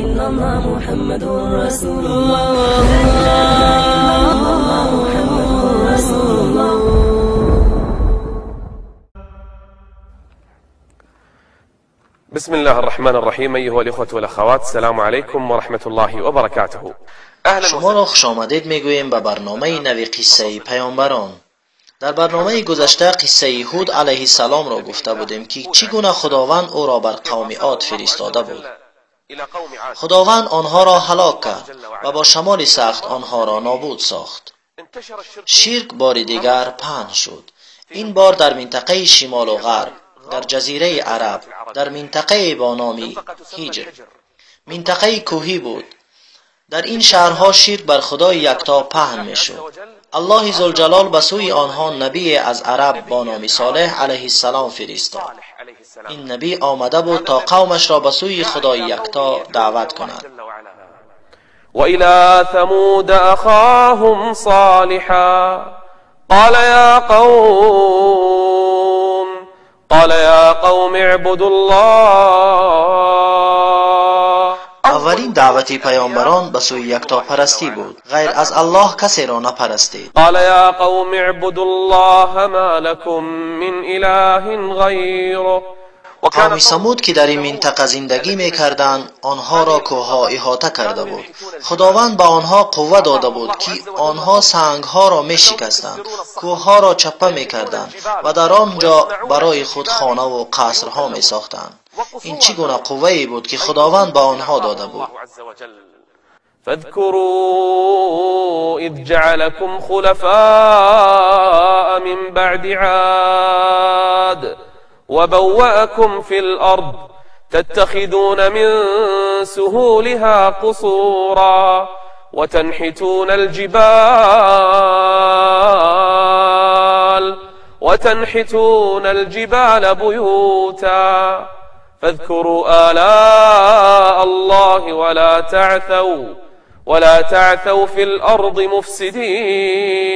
إلا الله محمد رسول الله لا إله إلا الله محمد رسول الله. بسم الله الرحمن الرحیم. ایها الإخوة والأخوات، السلام علیکم و رحمت الله و برکاته. شما را خوش آمدید میگوییم به برنامه نوی قصه پیامبران. در برنامه گذشته قصه هود علیه السلام را گفته بودیم که چگونه خداوند او را بر قوم عاد فرستاده بود. خداوند آنها را هلاک کرد و با شمال سخت آنها را نابود ساخت. شرک بار دیگر پهن شد، این بار در منطقه شمال و غرب، در جزیره عرب، در منطقه با نام هیجر. منطقه کوهی بود. در این شهرها شرک بر خدای یکتا پهن میشد. الله ذوالجلال به سوی آنها نبی از عرب با نام صالح علیه السلام فرستاد. این نبی آمده بود تا قومش را به سوی خدای یکتا دعوت کند. و الی ثمود اخاهم صالحا قال یا قوم اعبدوا الله. اولین دعوت پیامبران به سوی یکتا پرستی بود. غیر از الله کسی را نپرستید. قال یا قوم اعبدوا الله ما لكم من اله غیره. قوم ثمود که در این منطقه زندگی میکردند آنها را کوهها احاطه کرده بود. خداوند به آنها قوت داده بود که آنها سنگها را میشکستند، کوهها را چپه میکردند و در آنجا برای خود خانه و قصرها میساختند. این چگونه قوتی بود که خداوند به آنها داده بود. فاذكروا اذ جعلكم خلفاء من بعد عاد وبوأكم في الأرض تتخذون من سهولها قصورا وتنحتون الجبال بيوتا فاذكروا آلاء الله ولا تعثوا في الأرض مفسدين.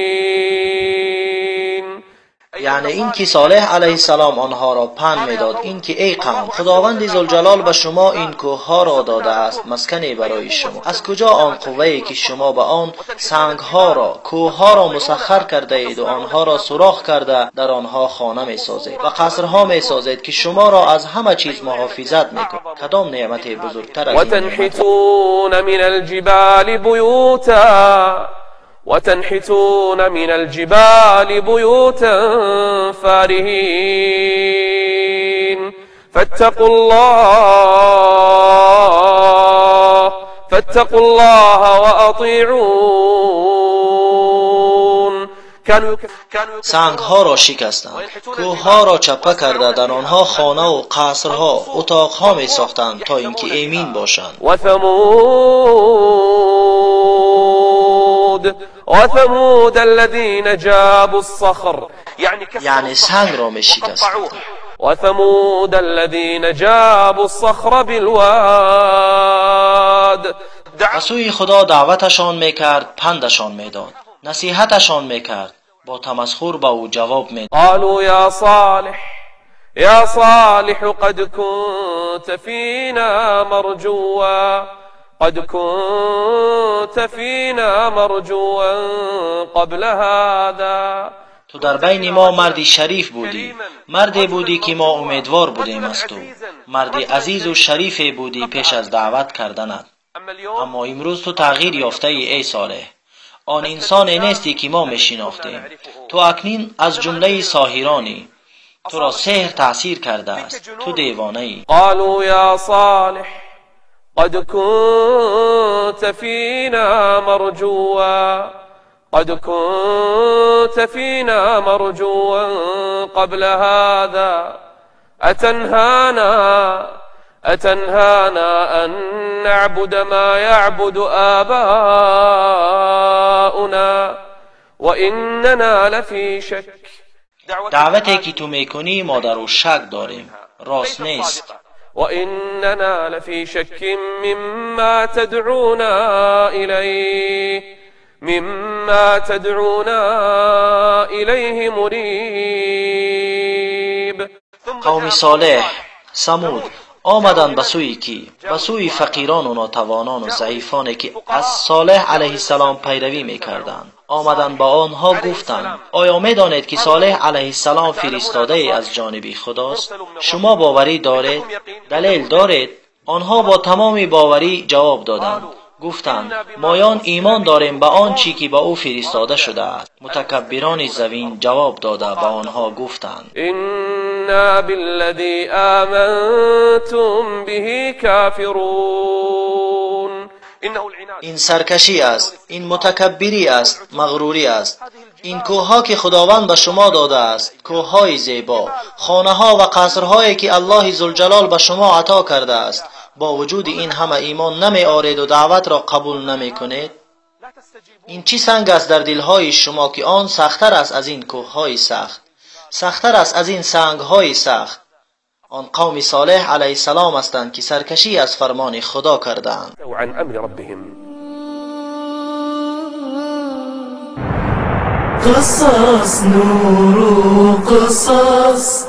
یعنی این که صالح علیه السلام آنها را پند میداد، این که ای قوم، خداوند ذوالجلال به شما این کوهها را داده است مسکنی برای شما. از کجا آن قوه‌ای که شما به آن سنگها را، کوهها را مسخر کرده اید و آنها را سوراخ کرده در آنها خانه میسازید و قصرها میسازید که شما را از همه چیز محافظت میکند؟ کدام نعمت بزرگتر از این وتنحتون من الجبال بیوتا وتنحتون من الجبال بيوتا فارهين فاتقوا الله وأطيعون. سنگها را شکستند، کوهها را چپه کرده در آنها خانه و قصرها، اتاقها می ساختند تا اینکه ایمن باشند. وثمود الذين جابوا الصخر، یعنی سنگ را می شکستند. وثمود الذين جابوا الصخر بالواد. سوی خدا دعوتشان میکرد، پندشان میداد، نصیحتشان میکرد، با تمسخر به او جواب میداد. قالوا يا صالح قد كنت فينا مرجوا قبل هذا. تو در بین ما مردی شریف بودی، مردی بودی که ما امیدوار بودیم از تو، مردی عزیز و شریفی بودی پیش از دعوت کردنت. اما امروز تو تغییر یافته ای صالح. آن انسانی نیستی که ما میشناختیم. تو اکنون از جمله ساحرانی. تو را سحر تأثیر کرده است، تو دیوانه ای. قالوا یا صالح قد كنت فينا مرجوا قبل هذا أتنهانا أن نعبد ما يعبد آباؤنا وإننا لفي شك. دعوتی که تو میکنی ما در او شک داریم، راست نیست. وإننا لفي شك مما تدعونا إليه مريب. قوم صالح، ثمود، آمدند به سوی کی؟ به سوی فقیران و ناتوانان و ضعیفانی که از صالح علیه السلام پیروی میکردند. آمدند با آنها گفتند آیا میدانید که صالح علیه السلام فرستاده ای از جانب خداست؟ شما باوری دارید؟ دلیل دارید؟ آنها با تمام باوری جواب دادند. گفتند مایان ایمان داریم به آن چی که به او فرستاده شده است. متکبران زمین جواب داده به آنها گفتند إنا بالذي آمنتم به كافرون. این سرکشی است، این متکبری است، مغروری است. این کوه‌ها که خداوند به شما داده است، کوه‌های زیبا، خانه‌ها و قصرهایی که الله ذوالجلال به شما عطا کرده است، با وجود این همه ایمان نمی آرید و دعوت را قبول نمی کنید؟ این چی سنگ است در دلهای شما که آن سخت‌تر است از این کوه‌های سخت، سخت‌تر است از این سنگ‌های سخت؟ آن قوم صالح علیه السلام هستند که سرکشی از فرمان خدا کردند. عن امر ربهم. قصص نور قصص،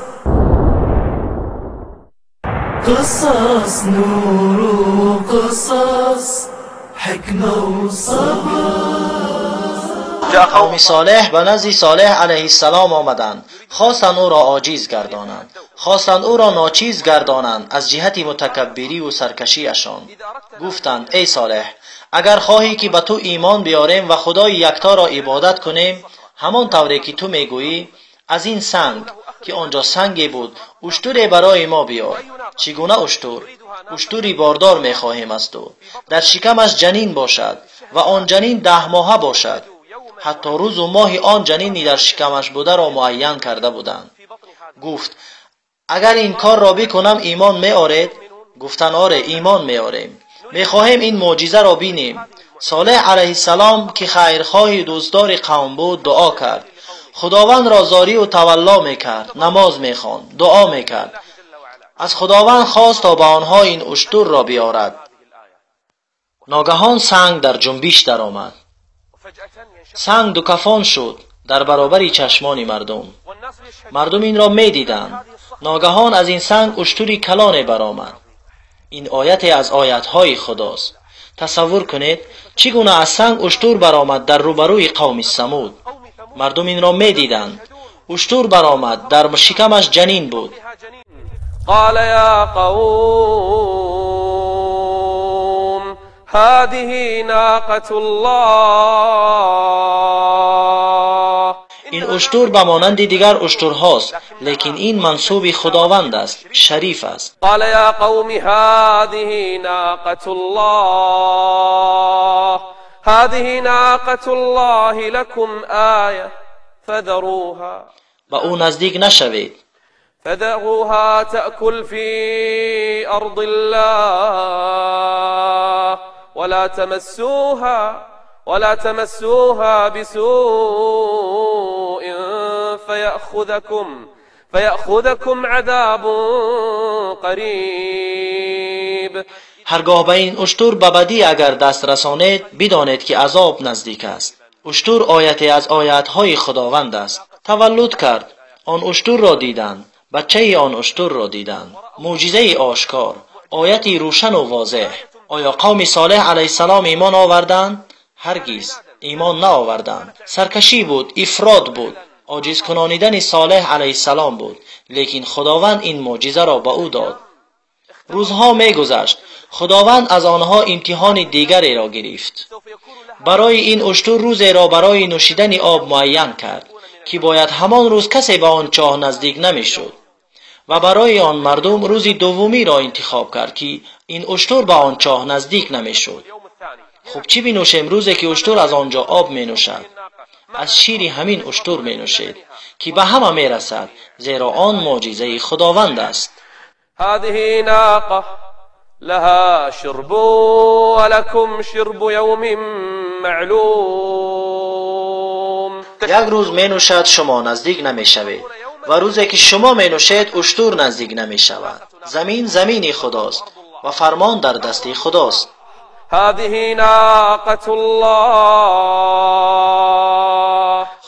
قصص نور قصص، حكمة وصبر. قوم صالح به نزد صالح علیه السلام آمدند، خواستند او را عاجز گردانند، خواستند او را ناچیز گردانند از جهت متکبری و سرکشیشان. گفتند ای صالح، اگر خواهی که به تو ایمان بیاریم و خدای یکتا را عبادت کنیم، همان طوری که تو میگویی، از این سنگ که آنجا سنگی بود اشتری برای ما بیار. چگونه اشتر؟ اشتری باردار میخواهیم از تو، در شکمش جنین باشد و آن جنین 10 ماهه باشد. حتی روز و ماه آن جنینی در شکمش بوده را معین کرده بودند. گفت اگر این کار را بکنم ایمان می آرید؟ گفتند آره ایمان می آریم، می خواهیم این معجزه را بینیم. صالح علیه السلام که خیرخواه دوستدار قوم بود دعا کرد، خداوند را زاری و تولا می کرد، نماز می خواند، دعا می کرد. از خداوند خواست تا به آنها این اشتر را بیارد. ناگهان سنگ در جنبش درآمد، سنگ دو کفان شد در برابر چشمان مردم. مردم این را می دیدند. ناگهان از این سنگ اشتری کلان برآمد. این آیت از آیاتهای خداست. تصور کنید چگونه از سنگ اشتر برآمد در روبروی قوم ثمود. مردم این را می دیدند. اشتر برآمد، در شکمش جنین بود. قال يا قوم هذه ناقة الله. این اشتر به مانند دیگر اشترهاست، لیکن این منصوب خداوند است، شریف است. قال يا قوم هذه ناقة الله، هذه ناقة الله لكم آية فذروها. به او نزدیک نشوید. فذروها تأكل في أرض الله ولا تمسوها بسوء فيأخذكم عذاب قریب. هرگاه به این اشتر به بدی اگر دست رسانید، بدانید که عذاب نزدیک است. اشتر آیتی از آیاتهای خداوند است. تولد کرد، آن اشتر را دیدند، بچه آن اشتر را دیدند. معجزه آشکار، آیتی روشن و واضح. آیا قوم صالح علیه السلام ایمان آوردند؟ هرگز ایمان نآوردند. سرکشی بود، افراط بود، عاجز کنانیدن صالح علیه السلام بود، لیکن خداوند این معجزه را به او داد. روزها می گذشت، خداوند از آنها امتحان دیگری را گرفت. برای این اشتر روزی را برای نوشیدن آب معین کرد که باید همان روز کسی به آن چاه نزدیک نمی شد، و برای آن مردم روز دومی را انتخاب کرد که این اشتر به آن چاه نزدیک نمی شد. خب چی بنوشیم روزی که اشتر از آنجا آب می نوشد؟ از شیر همین اشتر می نوشید که به همه می رسد، زیرا آن معجزه خداوند است. هذه ناقة لها شرب ولكم شرب يوم معلوم. یک روز می نوشد، شما نزدیک نمی شوید، و روزی که شما می نوشید اشتر نزدیک نمی شود. زمین خداست و فرمان در دست خداست. هذه ناقة الله.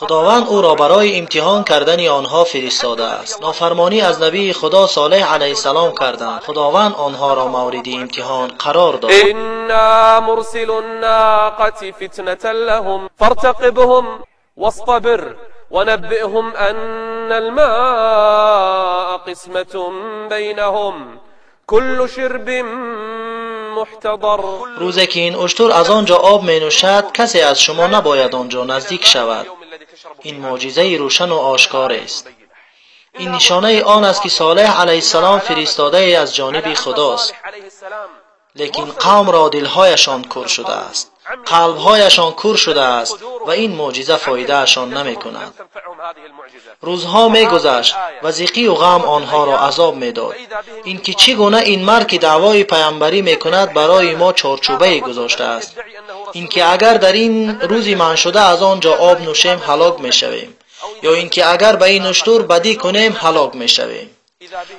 خداوند او را برای امتحان کردن آنها فرستاده است. نافرمانی از نبی خدا صالح علیه السلام کردند. خداوند آنها را مورد امتحان قرار داد. إنا مرسل الناقة فتنة لهم فارتقبهم واصطبر ونبئهم أن الماء قسمة بينهم كل شرب محتضر. روزی که این اشتر از آنجا آب می نوشد کسی از شما نباید آنجا نزدیک شود. این معجزه روشن و آشکار است. این نشانه آن است که صالح علیه السلام فرستاده از جانب خداست. لیکن قوم را دلهایشان کور شده است، قلبهایشان کور شده است و این معجزه فایده اشان نمی کند. روزها می گذشت و ضیقی و غم آنها را عذاب می داد. اینکه چگونه این مرد که دعوای پیامبری می کند برای ما چارچوبه گذاشته است. اینکه اگر در این روزی من شده از آنجا آب نوشیم هلاک می شویم، یا اینکه اگر به این اشتر بدی کنیم هلاک می شویم.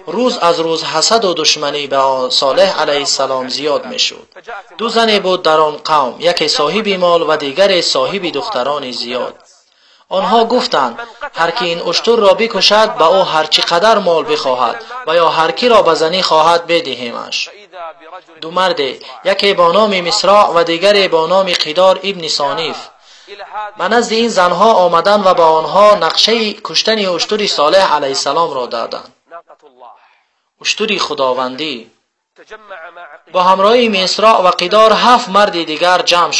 روز از روز حسد و دشمنی به صالح علیه السلام زیاد می شد. دو زنی بود در آن قوم، یکی صاحب مال و دیگر صاحب دختران زیاد. آنها گفتند هر کی این اشتر را بکشد به او هر چقدر مال بخواهد و یا هر کی را به زنی خواهد بدهیمش. دو مرد، یکی با نام مصراع و دیگری با نام قدار ابن صانیف، به نزد این زنها آمدند و با آنها نقشه کشتن اشتر صالح علیه السلام را دادند. اشتر خداوندی. با همراهی مصراع و قدار 7 مرد دیگر جمع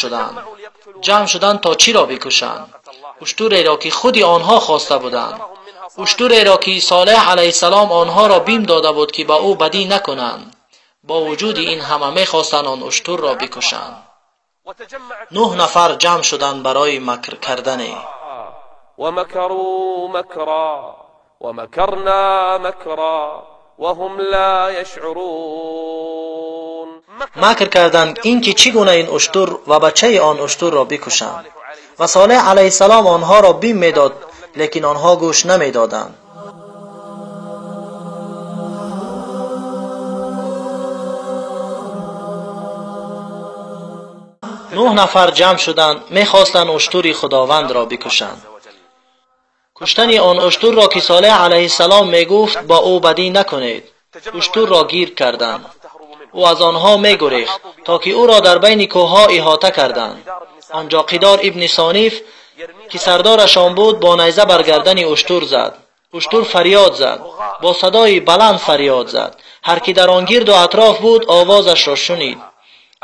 شدند تا چی را بکشند؟ اشتری را که خودی آنها خواسته بودند، اشتری را که صالح علیه السلام آنها را بیم داده بود که با او بدی نکنند. با وجود این همه می‌خواستند آن اشتر را بکشند. 9 نفر جمع شدند برای مکر کردن. و مکروا مکرا و مکرنا مکرا وهم لا يشعرون. مکر کردند اینکه چگونه این اشتر و بچه آن اشتر را بکشند و صالح علیه السلام آنها را بیم میداد، لیکن آنها گوش نمیدادند. نه نفر جمع شدند میخواستند اشتر خداوند را بکشند. کشتن آن اشتر را که صالح علیه السلام میگفت با او بدی نکنید، اشتر را گیر کردند. او از آنها میگریخت تا که او را در بین کوهها احاطه کردند. آنجا قدار ابن صانیف که سردارشان بود با نیزه بر گردن اشتر زد. اشتر فریاد زد، با صدای بلند فریاد زد. هر کی در آن گرد و اطراف بود آوازش را شنید.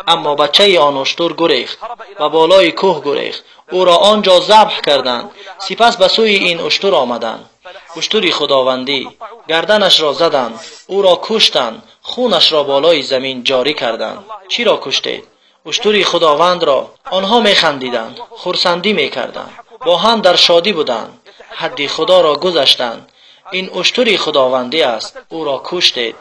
اما بچه آن اشتر گریخت و بالای کوه گریخت. او را آنجا ذبح کردند. سپس به سوی این اشتر آمدند. اشتر خداوندی. گردنش را زدند، او را کشتند، خونش را بالای زمین جاری کردند. چی را کشتید؟ اشتر خداوند را. آنها میخندیدند، خرسندی میکردند، با هم در شادی بودند، حد خدا را گذشتند. این اشتر خداوندی است، او را کشتید.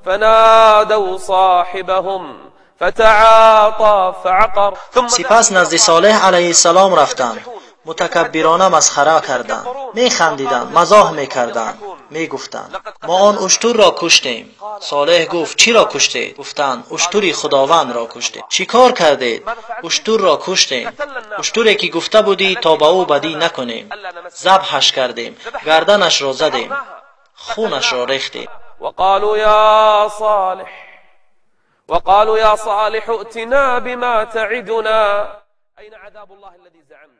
فنادوا صاحبهم فتعاطى فعقر. سپس نزد صالح علیه السلام رفتند، متکبرانه مسخره کردند، میخندیدند، مزاح میکردند، میگفتند ما آن اشتر را کشتیم. صالح گفت چی را کشتید؟ گفتند اشتر خداوند را کشتید. چی کار کردید؟ اشتر را کشتیم. اشتری که گفته بودی تا با او بدی نکنیم. ذبحش کردیم، گردنش را زدیم، خونش را ریختیم. وقالوا يا صالح ائتنا بما تعدنا أين عذاب الله الذي زعمت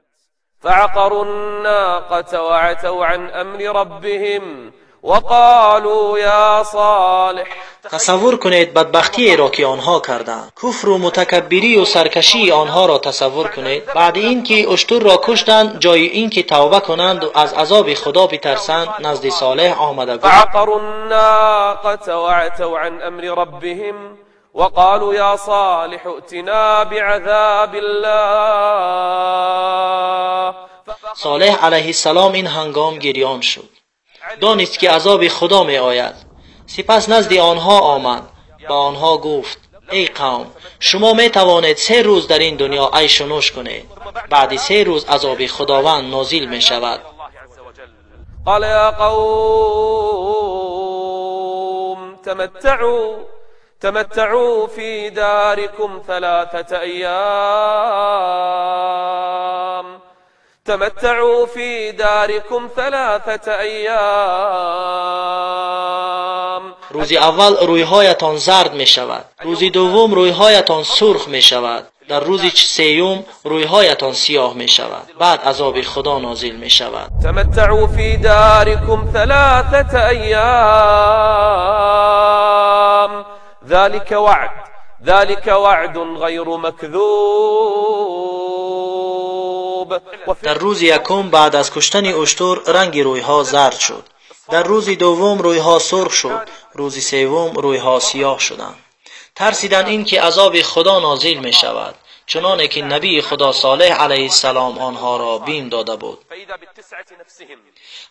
فعقروا الناقة وعتوا عن أمر ربهم وقالوا يا صالح. تصور کنید بدبختی را که آنها کردند. کفر و متکبری و سرکشی آنها را تصور کنید. بعد اینکه اشتر را کشتند، جای اینکه توبه کنند و از عذاب خدا بترسند، نزد صالح آمده گفت فعقروا الناقة وعتوا عن أمر ربهم وقالوا يا صالح ائتنا بعذاب الله. صالح علیه السلام این هنگام گریان شد، دانست که عذاب خدا می آید. سپس نزد آنها آمد، با آنها گفت ای قوم، شما می توانید 3 روز در این دنیا عیش و نوش کنید، بعد 3 روز عذاب خداوند نازل می شود. قال يا قوم تمتعوا في داركم 3 أيام تمتعوا في داركم 3 أيام. روزی اول رویهایتان زرد می شود، روزی دوم رویهایتان سرخ می شود، در روزی سیوم رویهایتان سیاه می شود، بعد عذاب خدا نازل می شود. تمتعوا في داركم 3 أيام ذلك وعد غير مكذوب. در روز یکم بعد از کشتن اشتر رنگ رویها زرد شد، در روز دوم رویها سرخ شد، روز سوم رویها سیاه شدند. ترسیدند این که عذاب خدا نازل می شود، چنانه که نبی خدا صالح علیه السلام آنها را بیم داده بود.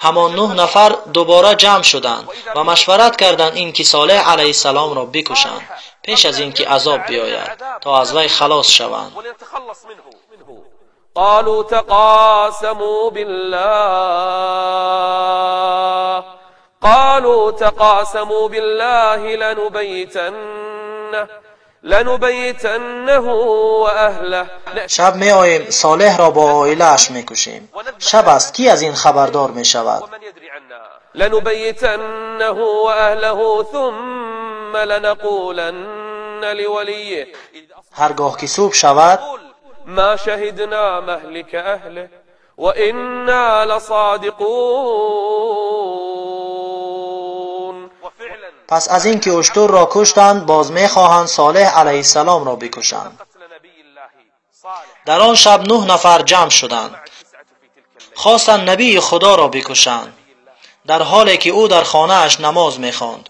همان 9 نفر دوباره جمع شدند و مشورت کردند این که صالح علیه السلام را بکشند پیش از اینکه عذاب بیاید تا از وی خلاص شوند. قالوا تقاسموا بالله لنبيتنه وأهله. شب می آییم صالح را با عائله‌اش می کشیم. شب است کی از این خبردار می شود؟ لنبيتنه وأهله ثم لنقولن لوليه. هرگاه که صبح شود ما شهدنا مهلك أهله وإنا لصادقون. پس از اینکه اشتر را کشتند باز می‌خواهند صالح علیه السلام را بکشند. در آن شب 9 نفر جمع شدند، خواستند نبی خدا را بکشند در حالی که او در خانه اش نماز می‌خواند.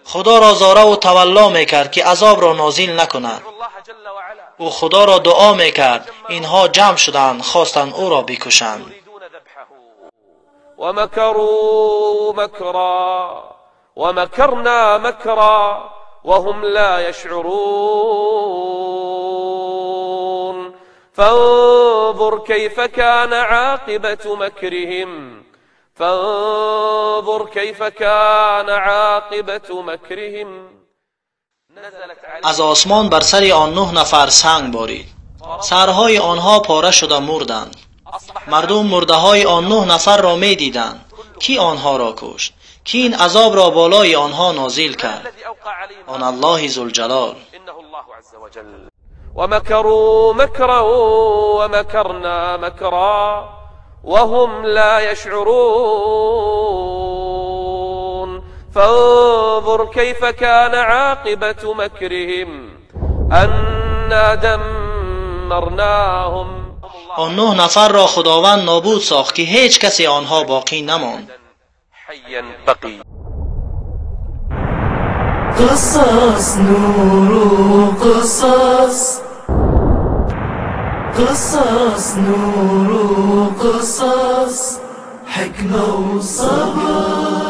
خدا را زاره و تولا میکرد که عذاب را نازل نکند. او خدا را دعا میکرد. اینها جمع شدند خواستند او را بکشند. ومكروا مكرا ومكرنا مكرا وهم لا يشعرون فانظر كيف كان عاقبة مكرهم از آسمان بر سر آن 9 نفر سنگ بارید، سرهای آنها پاره شده مردند. مردم مرده های آن 9 نفر را می دیدند. کی آنها را کشت؟ کی این عذاب را بالای آنها نازل کرد؟ آن الله ذوالجلال. ومكروا مكرا ومكرنا مكرا وهم لا يشعرون فانظر كيف كان عاقبة مكرهم أنا دمرناهم. آن 9 نفر را خداوند نابود ساخت که هیچ کسی آنها باقی نماند. حيا بقي. قصص نور قصص قصص نور قصص حكمة وصبر.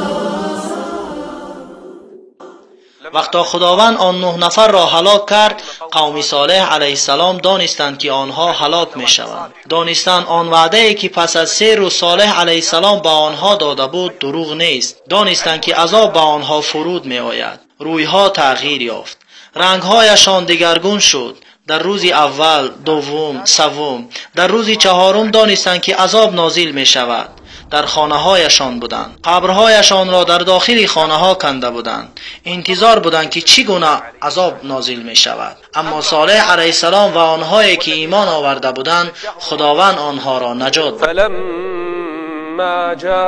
وقتا خداوند آن 9 نفر را هلاک کرد، قوم صالح علیه السلام دانستند که آنها هلاک می شوند. دانستند آن وعده ای که پس از 3 روز صالح علیه السلام به آنها داده بود دروغ نیست. دانستند که عذاب به آنها فرود می آید. رویها تغییر یافت، رنگهایشان دگرگون شد. در روز اول، دوم، سوم، در روز چهارم دانستند که عذاب نازل می شود. در خانه هایشان بودند، قبرهایشان را در داخل خانه ها کنده بودند، انتظار بودند که چگونه عذاب نازل می شود. اما صالح علیه السلام و آنهایی که ایمان آورده بودند خداوند آنها را نجات داد. فلما جاء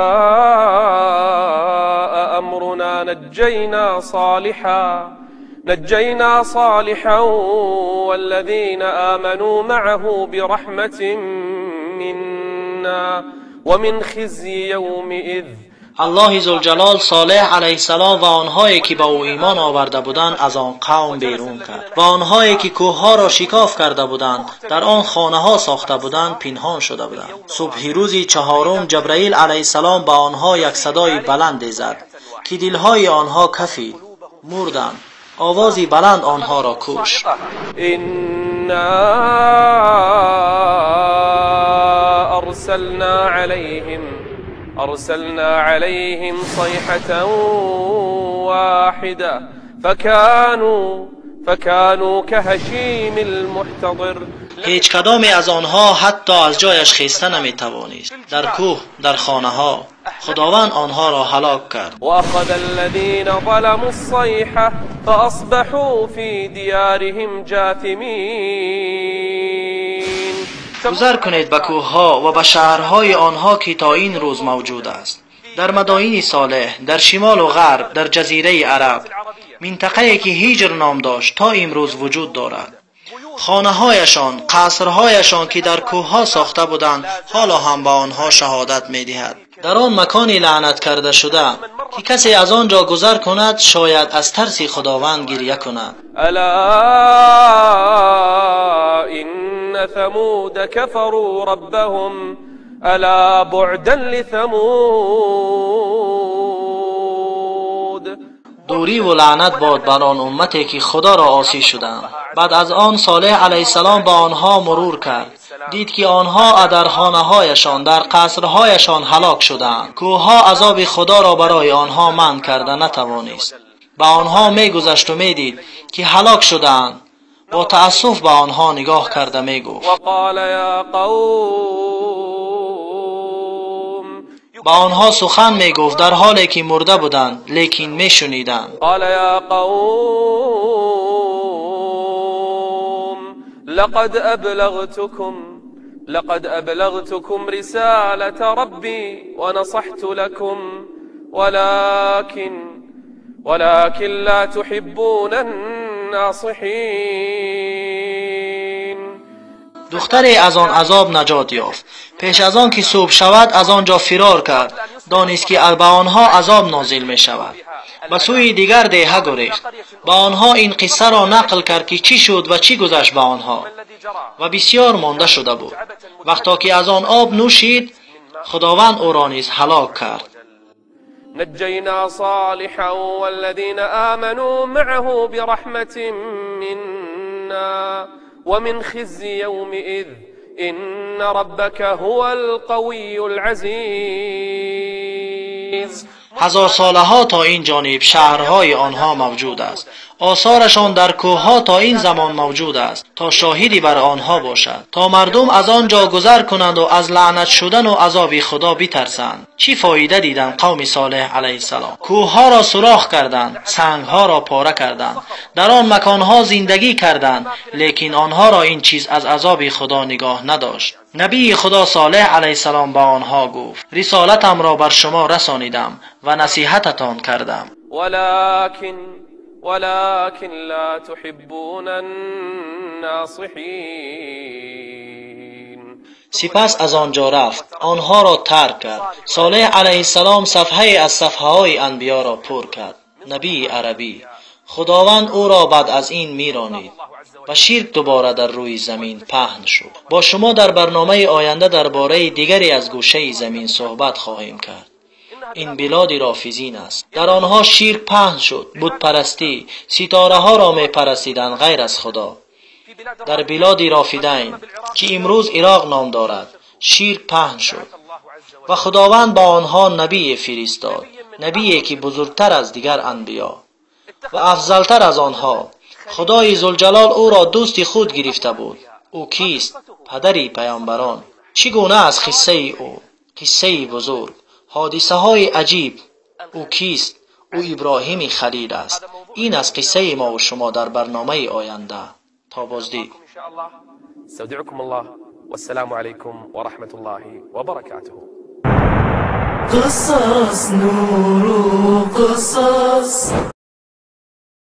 امرنا نجينا صالحا والذين آمنوا معه برحمة منا ومن خزي يومئذ. الله ذوالجلال صالح علیه السلام و آنهایی که به او ایمان آورده بودند از آن قوم بیرون کرد و آنهایی که کوهها را شکاف کرده بودند در آن خانه ها ساخته بودند پنهان شده بودند. صبح روز چهارم جبرائیل علیه السلام به آنها یک صدای بلند زد که دلهای آنها کفید، مردند. آوازی بلند آنها را کشت. أرسلنا عليهم صيحة واحدة فكانوا كهشيم المحتضر. هیچ کدام از آنها حتی از جایش خیسته نمیتوانست. در کوه، در خانه ها خداوند آنها را هلاک کرد. وأخذ الذين ظلموا الصيحة فأصبحوا في ديارهم جاثمين. گذر کنید به کوه ها و به شهرهای آنها که تا این روز موجود است. در مدائن صالح، در شمال و غرب، در جزیره عرب، منطقه‌ای که هیجر نام داشت تا امروز وجود دارد. خانه‌هایشان، قصرهایشان که در کوه‌ها ساخته بودند حالا هم به آنها شهادت می‌دهد. در آن مکانی لعنت کرده شده که کسی از آنجا گذر کند شاید از ترس خداوند گریه کند. ألا إن ثمود كفروا ربهم ألا بعدا لثمود. دوری و لعنت باد بر آن امتی که خدا را عاصی شدند. بعد از آن صالح علیه السلام با آنها مرور کرد، دید که آنها در خانه‌هایشان، در قصرهایشان هلاک شدند. کوه‌ها عذاب خدا را برای آنها منع کرده نتوانست. به آنها میگذشت و میدید که هلاک شدند. با تأسف به آنها نگاه کرده میگفت. وقال يا قوم. با آنها سخن میگفت در حالی که مرده بودند لیکن میشنیدند. قال يا قوم لقد أبلغتكم رسالة ربي ونصحت لكم ولكن لا تحبون الناصحين. دختری از آن عذاب نجات یافت. پیش از آن که صبح شود از آنجا فرار کرد. دانست که به آنها عذاب نازل می شود. به سوی دیگر دیه گریخت. با آنها این قصه را نقل کرد که چی شد و چی گذشت به آنها و بسیار مانده شده بود. وقتا که از آن آب نوشید خداوند او را نیز هلاک کرد. نجينا صالحا والذين آمنوا معه برحمة منا ومن خزي يومئذ إن ربك هو القوي العزيز. هزار ساله ها تا این جانب شهرهای آنها موجود است. آثارشان در کوه‌ها تا این زمان موجود است تا شاهدی بر آنها باشد، تا مردم از آنجا گذر کنند و از لعنت شدن و عذاب خدا بترسند. چی فایده دیدند قوم صالح علیه السلام؟ کوه‌ها را سوراخ کردند، سنگ‌ها را پاره کردند، در آن مکان‌ها زندگی کردند، لیکن آنها را این چیز از عذاب خدا نگاه نداشت. نبی خدا صالح علیه السلام با آنها گفت رسالتم را بر شما رسانیدم و نصیحتتان کردم، ولكن لا تحبون الناصحين. سپس از آنجا رفت، آنها را ترک کرد. صالح علیه السلام صفحه از صفحه های انبیا را پر کرد. نبی عربی، خداوند او را بعد از این میرانید و شرک دوباره در روی زمین پهن شد. با شما در برنامه آینده درباره دیگری از گوشه زمین صحبت خواهیم کرد. این بلاد رافضین است. در آنها شرک پهن شد، بت پرستی، ستاره ها را می پرستیدند غیر از خدا. در بلاد رافدین که امروز عراق نام دارد شرک پهن شد و خداوند با آنها نبی فرستاد، نبیی که بزرگتر از دیگر انبیا و افضلتر از آنها. خدای ذوالجلال او را دوست خود گرفته بود. او کیست؟ پدری پیامبران. چگونه از قصه او، قصه بزرگ، حادثه های عجیب. او کیست؟ او ابراهیم خلیل است. این از قصه ما و شما در برنامه آینده. تا بازدید. استودعكم الله والسلام عليكم ورحمة الله وبركاته. قصص نور قصص